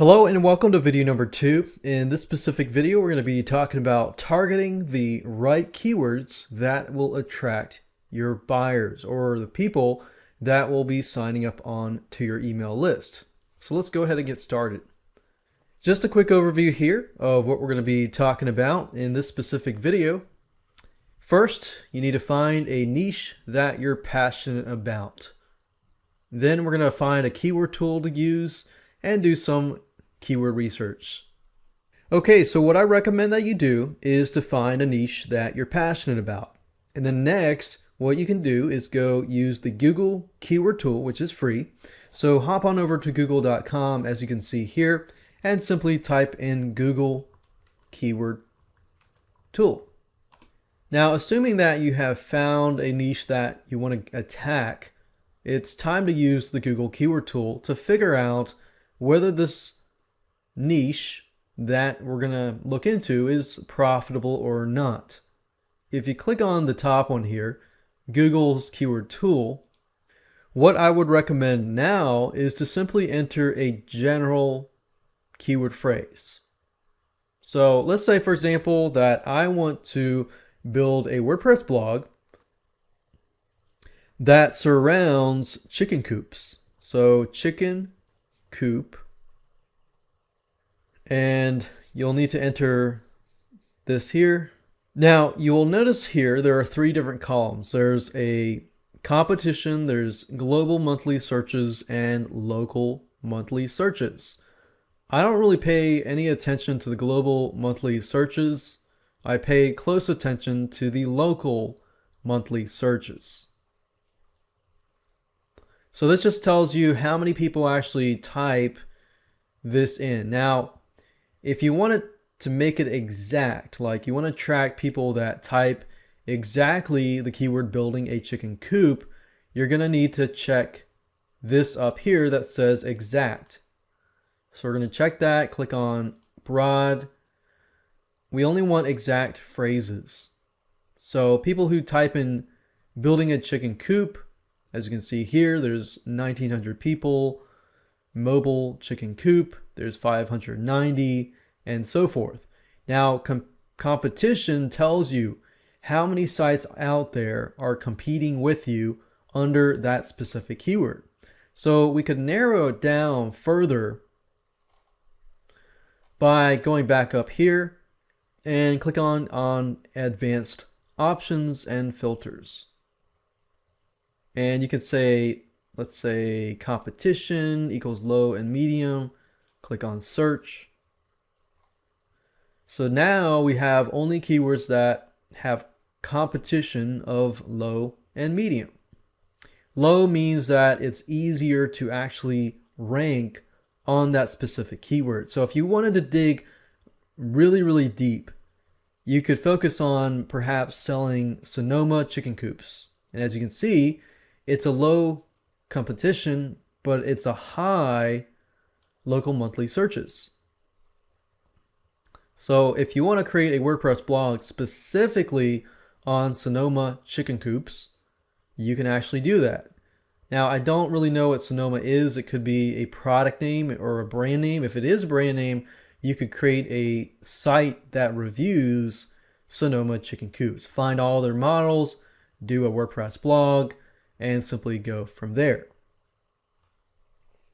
Hello and welcome to video number 2. In this specific video, we're going to be talking about targeting the right keywords that will attract your buyers or the people that will be signing up on to your email list. So let's go ahead and get started. Just a quick overview here of what we're going to be talking about in this specific video. First, you need to find a niche that you're passionate about. Then we're going to find a keyword tool to use and do some keyword research. Okay, so what I recommend that you do is to find a niche that you're passionate about. And then next, what you can do is go use the Google keyword tool, which is free. So hop on over to google.com, as you can see here, and simply type in Google keyword tool. Now, assuming that you have found a niche that you want to attack, it's time to use the Google keyword tool to figure out whether this niche that we're going to look into is profitable or not. If you click on the top one here, Google's keyword tool, what I would recommend now is to simply enter a general keyword phrase. So let's say, for example, that I want to build a WordPress blog that surrounds chicken coops. So chicken coop. And you'll need to enter this here. Now, you will notice here there are 3 different columns. There's a competition, there's global monthly searches, and local monthly searches. I don't really pay any attention to the global monthly searches. I pay close attention to the local monthly searches. So this just tells you how many people actually type this in. Now, if you want to make it exact, like you want to track people that type exactly the keyword building a chicken coop, you're going to need to check this up here that says exact. So we're going to check that, click on broad. We only want exact phrases. So people who type in building a chicken coop, as you can see here, there's 1,900 people. Mobile chicken coop, there's 590, and so forth. Now, competition tells you how many sites out there are competing with you under that specific keyword. So we could narrow it down further by going back up here and click on advanced options and filters. And you can say, let's say competition equals low and medium. Click on search. So now we have only keywords that have competition of low and medium. Low means that it's easier to actually rank on that specific keyword. So if you wanted to dig really deep, you could focus on perhaps selling Sonoma chicken coops. And as you can see, it's a low competition, but it's a high local monthly searches. So if you want to create a WordPress blog specifically on Sonoma chicken coops, you can actually do that. Now, I don't really know what Sonoma is. It could be a product name or a brand name. If it is a brand name, you could create a site that reviews Sonoma chicken coops. Find all their models, do a WordPress blog, and simply go from there.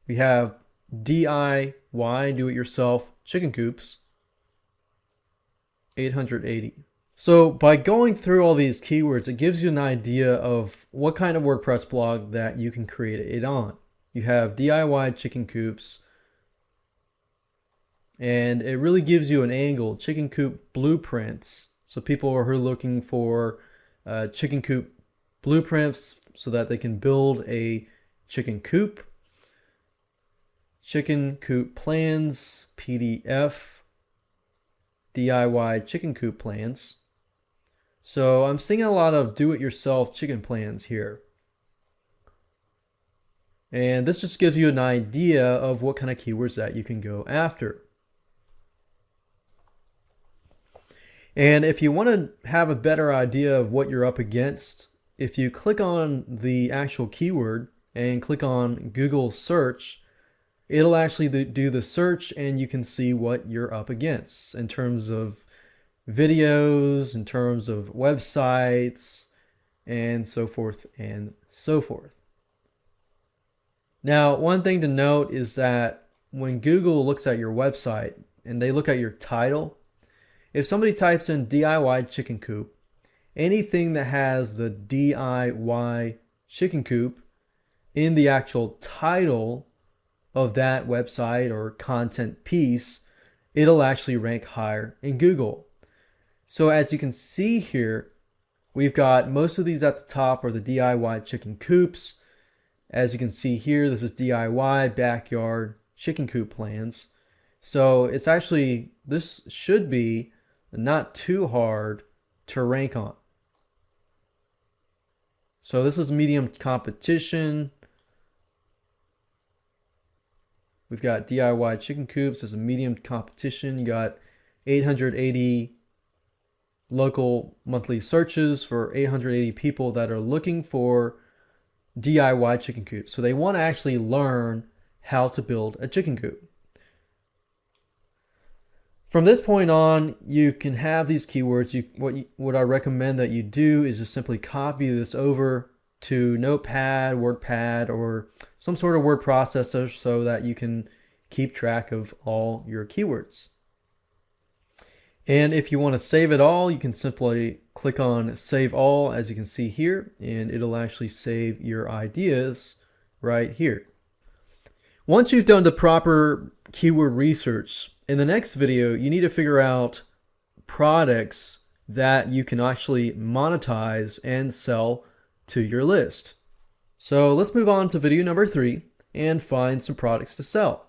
We have DIY, do-it-yourself chicken coops, 880. So by going through all these keywords, it gives you an idea of what kind of WordPress blog that you can create it on. You have DIY chicken coops, and it really gives you an angle, chicken coop blueprints. So people who are looking for chicken coop blueprints so that they can build a chicken coop. Chicken coop plans, PDF, DIY chicken coop plans. So I'm seeing a lot of do-it-yourself chicken plans here. And this just gives you an idea of what kind of keywords that you can go after. And if you want to have a better idea of what you're up against, if you click on the actual keyword and click on Google search, it'll actually do the search, and you can see what you're up against in terms of videos, in terms of websites, and so forth and so forth. Now, one thing to note is that when Google looks at your website and they look at your title, if somebody types in DIY chicken coop, anything that has the DIY chicken coop in the actual title of that website or content piece, it'll actually rank higher in Google. So as you can see here, we've got most of these at the top are the DIY chicken coops. As you can see here, this is DIY backyard chicken coop plans. So it's actually, this should be not too hard to rank on. So this is medium competition. We've got DIY chicken coops as a medium competition. You got 880 local monthly searches for 880 people that are looking for DIY chicken coop. So they want to actually learn how to build a chicken coop. From this point on, you can have these keywords. What I recommend that you do is just simply copy this over to Notepad, WordPad, or some sort of word processor so that you can keep track of all your keywords. And if you want to save it all, you can simply click on Save All, as you can see here, and it'll actually save your ideas right here. Once you've done the proper keyword research, in the next video, you need to figure out products that you can actually monetize and sell to your list. So let's move on to video number 3 and find some products to sell.